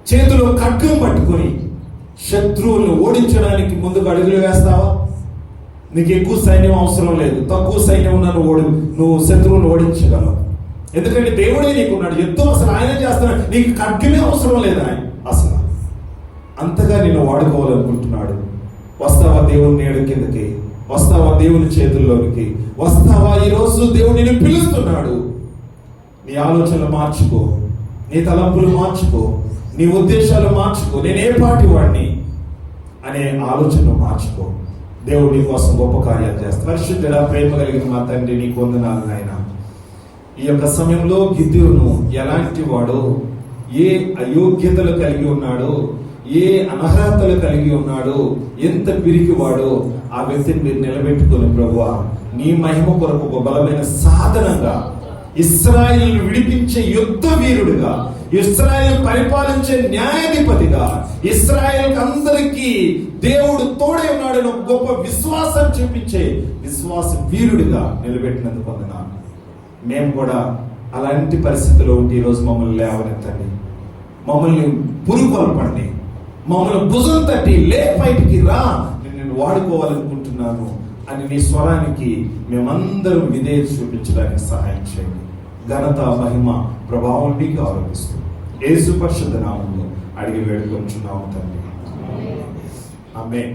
A: చేతిలో ఖడ్గం పట్టుకొని శత్రువులను ఓడించడానికి ముందుకు అడుగులు వేస్తావా? నీకు ఎక్కువ సైన్యం అవసరం లేదు, తక్కువ సైన్యం ఉన్న నువ్వు శత్రువులను ఓడించగలవు. ఎందుకంటే దేవుడే నీకున్నాడు, యుద్ధం అసలు ఆయన చేస్తున్నాడు, నీకు ఖడ్గమే అవసరం లేదు. ఆయన అసలు అంతగా నిన్ను వాడుకోవాలనుకుంటున్నాడు. వస్తావా దేవుని నీడ కిందకి? వస్తావా దేవుని చేతుల్లోనికి? వస్తావా? ఈరోజు దేవుడు నిన్ను పిలుస్తున్నాడు. నీ ఆలోచనలు మార్చుకో, నీ తలంపులు మార్చుకో, నీ ఉద్దేశాలు మార్చుకో. నేనే పాటి వాడిని అనే ఆలోచన మార్చుకో. దేవుడు నీ కోసం గొప్ప కార్యాలు చేస్తాడు. పరిశుద్ధుడా, ప్రేమ కలిగిన మా తండ్రి, నీకు వందనాలు నాయనా. ఈ యొక్క సమయంలో గిద్యోను ఎలాంటి వాడో, ఏ అయోగ్యతలు కలిగి ఉన్నాడో, ఏ అనర్హతలు కలిగి ఉన్నాడో, ఎంత పిరికివాడో ఆ వ్యక్తిని మీరు నిలబెట్టుకొని ప్రభువా నీ మహిమ కొరకు ఒక బలమైన సాధనంగా, ఇశ్రాయేలు విడిపించే యుద్ధ వీరుడుగా, ఇశ్రాయేలు పరిపాలించే న్యాయాధిపతిగా, ఇశ్రాయేల్ అందరికీ దేవుడు తోడే ఉన్నాడని ఒక గొప్ప విశ్వాసం చూపించే విశ్వాస వీరుడిగా నిలబెట్టినందుకు వందనాలు. మేము కూడా అలాంటి పరిస్థితిలో ఉంటే ఈరోజు మమ్మల్ని లేవనెత్తండి, మమ్మల్ని పురుకొల్పండి, మమ్మల్ని భుజం తట్టి లే, బయటికి రా, నేను వాడుకోవాలనుకుంటున్నాను అని నీ స్వరానికి మేమందరం విధేయత చూపించడానికి సహాయం చేయండి. ఘనత, మహిమ, ప్రభావం మీకు ఆరోపిస్తూ యేసు పరిశుద్ధ నామములో అడిగి వేడుకొంచున్నాము తండ్రి. ఆమేన్.